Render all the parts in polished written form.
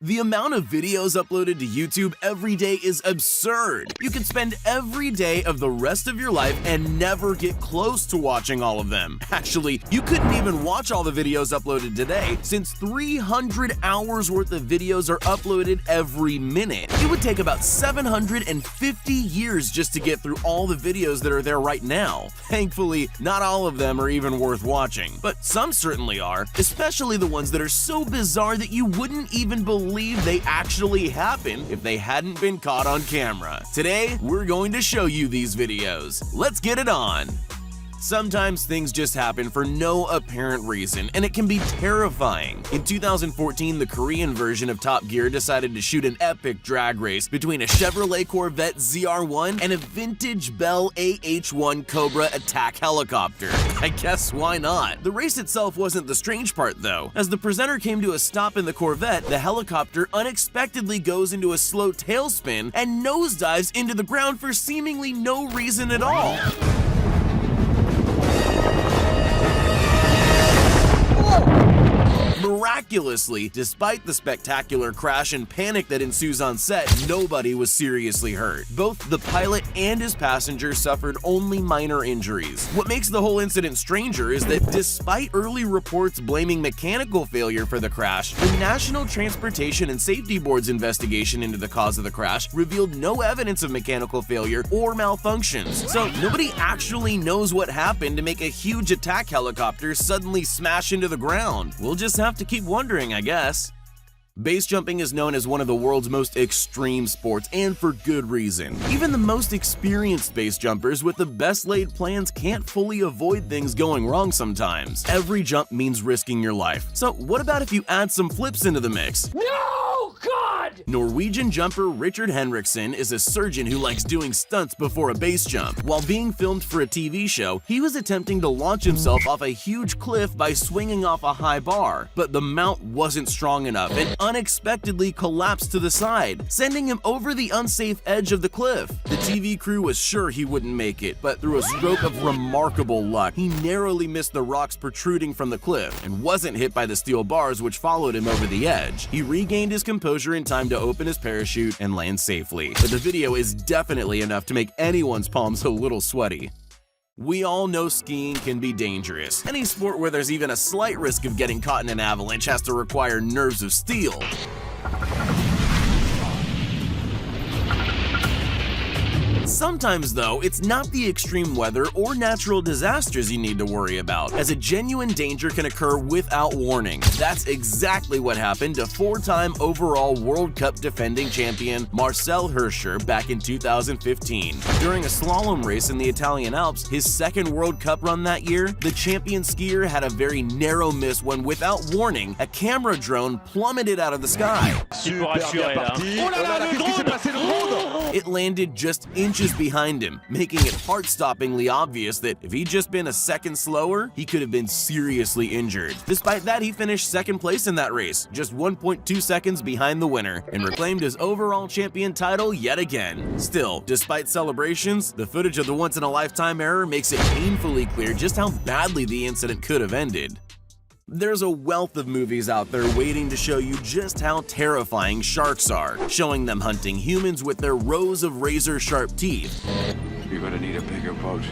The amount of videos uploaded to YouTube every day is absurd. You could spend every day of the rest of your life and never get close to watching all of them. Actually, you couldn't even watch all the videos uploaded today, since 300 hours worth of videos are uploaded every minute. It would take about 750 years just to get through all the videos that are there right now. Thankfully, not all of them are even worth watching, but some certainly are, especially the ones that are so bizarre that you wouldn't even believe they actually happened if they hadn't been caught on camera. Today, we're going to show you these videos. Let's get it on! Sometimes things just happen for no apparent reason, and it can be terrifying. In 2014, the Korean version of Top Gear decided to shoot an epic drag race between a Chevrolet Corvette ZR1 and a vintage Bell AH-1 Cobra attack helicopter. I guess why not? The race itself wasn't the strange part though. As the presenter came to a stop in the Corvette, the helicopter unexpectedly goes into a slow tailspin and nosedives into the ground for seemingly no reason at all. Miraculously, despite the spectacular crash and panic that ensues on set, nobody was seriously hurt. Both the pilot and his passenger suffered only minor injuries. What makes the whole incident stranger is that despite early reports blaming mechanical failure for the crash, the National Transportation and Safety Board's investigation into the cause of the crash revealed no evidence of mechanical failure or malfunctions. So nobody actually knows what happened to make a huge attack helicopter suddenly smash into the ground. We'll just have to keep wondering, I guess. Base jumping is known as one of the world's most extreme sports, and for good reason. Even the most experienced base jumpers with the best laid plans can't fully avoid things going wrong sometimes. Every jump means risking your life. So what about if you add some flips into the mix? No, God! Norwegian jumper Richard Henriksen is a surgeon who likes doing stunts before a base jump. While being filmed for a TV show, he was attempting to launch himself off a huge cliff by swinging off a high bar, but the mount wasn't strong enough and unexpectedly collapsed to the side, sending him over the unsafe edge of the cliff. The TV crew was sure he wouldn't make it, but through a stroke of remarkable luck, he narrowly missed the rocks protruding from the cliff and wasn't hit by the steel bars which followed him over the edge. He regained his composure in time to open his parachute and land safely, but the video is definitely enough to make anyone's palms a little sweaty. We all know skiing can be dangerous. Any sport where there's even a slight risk of getting caught in an avalanche has to require nerves of steel. Sometimes, though, it's not the extreme weather or natural disasters you need to worry about, as a genuine danger can occur without warning. That's exactly what happened to four-time overall World Cup defending champion Marcel Hirscher back in 2015. During a slalom race in the Italian Alps, his second World Cup run that year, the champion skier had a very narrow miss when, without warning, a camera drone plummeted out of the sky. It landed just inches behind him, making it heart-stoppingly obvious that if he'd just been a second slower, he could have been seriously injured. Despite that, he finished second place in that race, just 1.2 seconds behind the winner, and reclaimed his overall champion title yet again. Still, despite celebrations, the footage of the once-in-a-lifetime error makes it painfully clear just how badly the incident could have ended. There's a wealth of movies out there waiting to show you just how terrifying sharks are, showing them hunting humans with their rows of razor-sharp teeth. You're gonna need a bigger boat.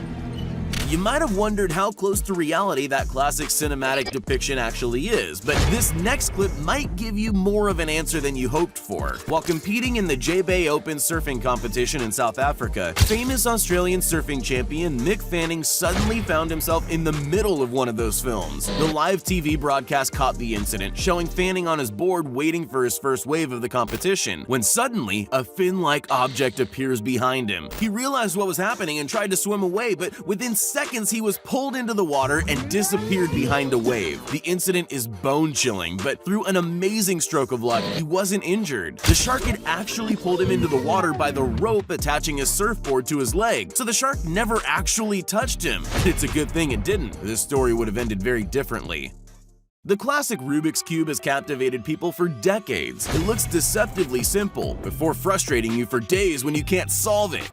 You might have wondered how close to reality that classic cinematic depiction actually is, but this next clip might give you more of an answer than you hoped for. While competing in the J-Bay Open surfing competition in South Africa, famous Australian surfing champion Mick Fanning suddenly found himself in the middle of one of those films. The live TV broadcast caught the incident, showing Fanning on his board waiting for his first wave of the competition, when suddenly a fin-like object appears behind him. He realized what was happening and tried to swim away, but within seconds he was pulled into the water and disappeared behind a wave. The incident is bone-chilling, but through an amazing stroke of luck, he wasn't injured. The shark had actually pulled him into the water by the rope attaching his surfboard to his leg, so the shark never actually touched him. And it's a good thing it didn't. This story would have ended very differently. The classic Rubik's Cube has captivated people for decades. It looks deceptively simple, before frustrating you for days when you can't solve it.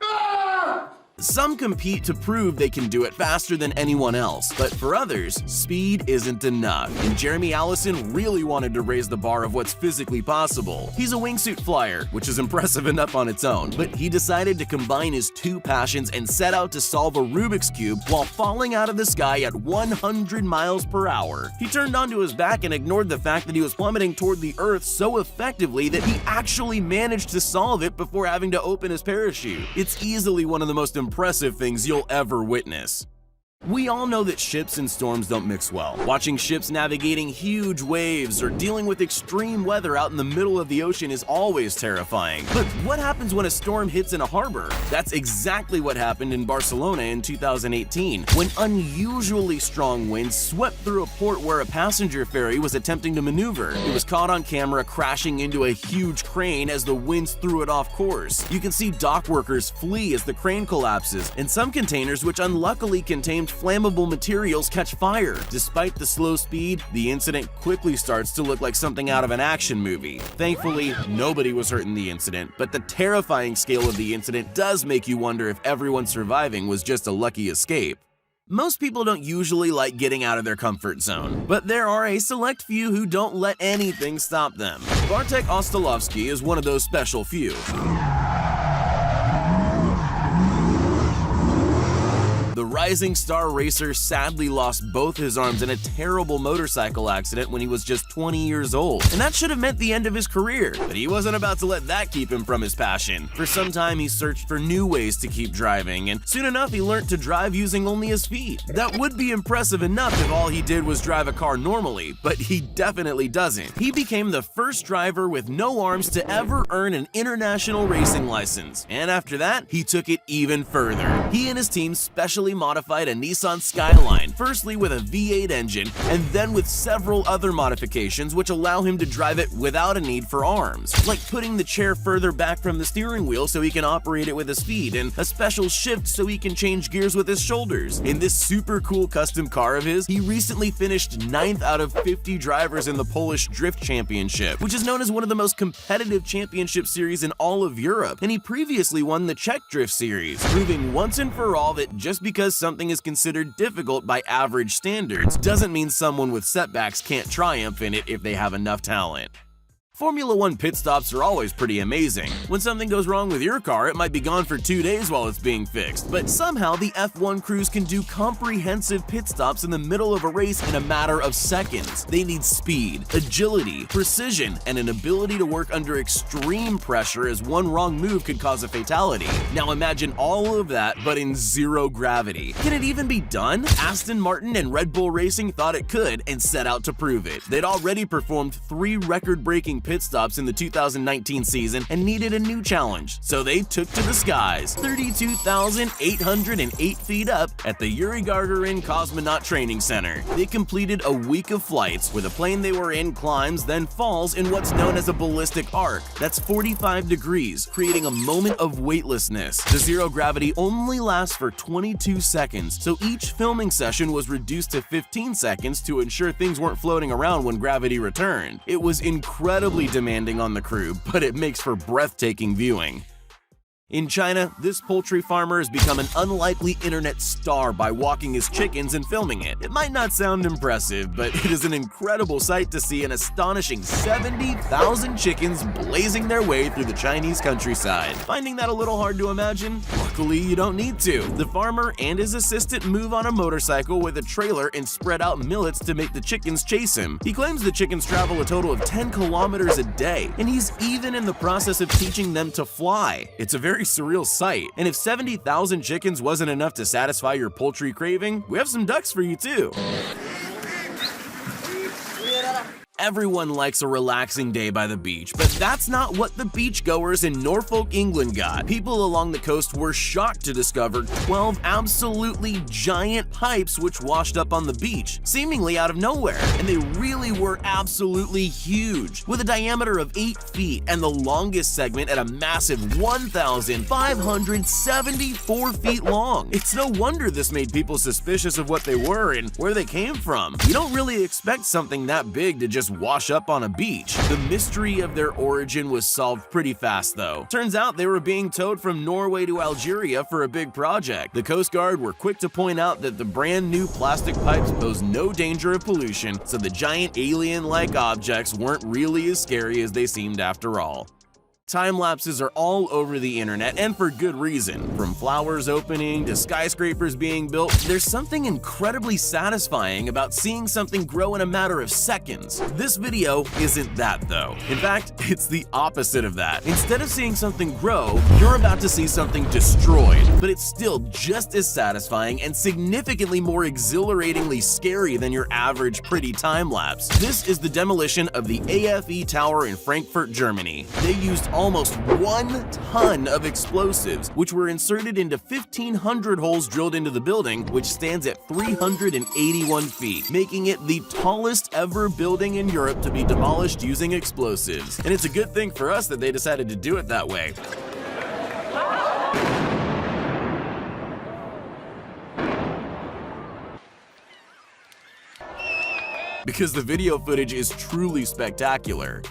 Some compete to prove they can do it faster than anyone else, but for others, speed isn't enough, and Jeremy Allison really wanted to raise the bar of what's physically possible. He's a wingsuit flyer, which is impressive enough on its own, but he decided to combine his two passions and set out to solve a Rubik's Cube while falling out of the sky at 100 miles per hour. He turned onto his back and ignored the fact that he was plummeting toward the earth so effectively that he actually managed to solve it before having to open his parachute. It's easily one of the most impressive things you'll ever witness. We all know that ships and storms don't mix well. Watching ships navigating huge waves or dealing with extreme weather out in the middle of the ocean is always terrifying. But what happens when a storm hits in a harbor? That's exactly what happened in Barcelona in 2018, when unusually strong winds swept through a port where a passenger ferry was attempting to maneuver. It was caught on camera crashing into a huge crane as the winds threw it off course. You can see dock workers flee as the crane collapses, and some containers, which unluckily contained flammable materials, catch fire. Despite the slow speed, the incident quickly starts to look like something out of an action movie. Thankfully, nobody was hurt in the incident, but the terrifying scale of the incident does make you wonder if everyone surviving was just a lucky escape. Most people don't usually like getting out of their comfort zone, but there are a select few who don't let anything stop them. Bartek Ostolovsky is one of those special few. The rising star racer sadly lost both his arms in a terrible motorcycle accident when he was just 20 years old, and that should have meant the end of his career, but he wasn't about to let that keep him from his passion. For some time he searched for new ways to keep driving, and soon enough he learned to drive using only his feet. That would be impressive enough if all he did was drive a car normally, but he definitely doesn't. He became the first driver with no arms to ever earn an international racing license, and after that he took it even further. He and his team specially modified a Nissan Skyline, firstly with a V8 engine, and then with several other modifications which allow him to drive it without a need for arms, like putting the chair further back from the steering wheel so he can operate it with his feet, and a special shift so he can change gears with his shoulders. In this super cool custom car of his, he recently finished 9th out of 50 drivers in the Polish Drift Championship, which is known as one of the most competitive championship series in all of Europe, and he previously won the Czech Drift Series, proving once and for all that just because something is considered difficult by average standards doesn't mean someone with setbacks can't triumph in it if they have enough talent. Formula One pit stops are always pretty amazing. When something goes wrong with your car, it might be gone for 2 days while it's being fixed, but somehow the F1 crews can do comprehensive pit stops in the middle of a race in a matter of seconds. They need speed, agility, precision, and an ability to work under extreme pressure, as one wrong move could cause a fatality. Now imagine all of that, but in zero gravity. Can it even be done? Aston Martin and Red Bull Racing thought it could and set out to prove it. They'd already performed 3 record-breaking pit stops in the 2019 season and needed a new challenge, so they took to the skies, 32,808 feet up at the Yuri Gagarin Cosmonaut Training Center. They completed a week of flights where the plane they were in climbs, then falls in what's known as a ballistic arc. That's 45 degrees, creating a moment of weightlessness. The zero gravity only lasts for 22 seconds, so each filming session was reduced to 15 seconds to ensure things weren't floating around when gravity returned. It was incredibly demanding on the crew, but it makes for breathtaking viewing. In China, this poultry farmer has become an unlikely internet star by walking his chickens and filming it. It might not sound impressive, but it is an incredible sight to see an astonishing 70,000 chickens blazing their way through the Chinese countryside. Finding that a little hard to imagine? Luckily, you don't need to. The farmer and his assistant move on a motorcycle with a trailer and spread out millets to make the chickens chase him. He claims the chickens travel a total of 10 kilometers a day, and he's even in the process of teaching them to fly. It's a very surreal sight, and if 70,000 chickens wasn't enough to satisfy your poultry craving, we have some ducks for you too. Everyone likes a relaxing day by the beach, but that's not what the beachgoers in Norfolk, England got. People along the coast were shocked to discover 12 absolutely giant pipes which washed up on the beach, seemingly out of nowhere, and they really were absolutely huge, with a diameter of 8 feet and the longest segment at a massive 1,574 feet long. It's no wonder this made people suspicious of what they were and where they came from. You don't really expect something that big to just just wash up on a beach. The mystery of their origin was solved pretty fast though. Turns out they were being towed from Norway to Algeria for a big project. The Coast Guard were quick to point out that the brand new plastic pipes posed no danger of pollution, so the giant alien-like objects weren't really as scary as they seemed after all. Time lapses are all over the internet, and for good reason. From flowers opening to skyscrapers being built, there's something incredibly satisfying about seeing something grow in a matter of seconds. This video isn't that though. In fact, it's the opposite of that. Instead of seeing something grow, you're about to see something destroyed, but it's still just as satisfying and significantly more exhilaratingly scary than your average pretty time lapse. This is the demolition of the AFE Tower in Frankfurt, Germany. They used almost 1 ton of explosives, which were inserted into 1,500 holes drilled into the building, which stands at 381 feet, making it the tallest ever building in Europe to be demolished using explosives. And it's a good thing for us that they decided to do it that way. Because the video footage is truly spectacular.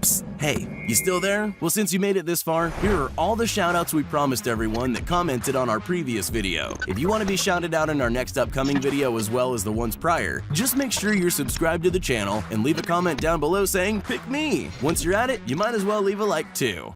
Psst, hey, you still there? Well, since you made it this far, here are all the shoutouts we promised everyone that commented on our previous video. If you want to be shouted out in our next upcoming video as well as the ones prior, just make sure you're subscribed to the channel and leave a comment down below saying, "Pick me." Once you're at it, you might as well leave a like too.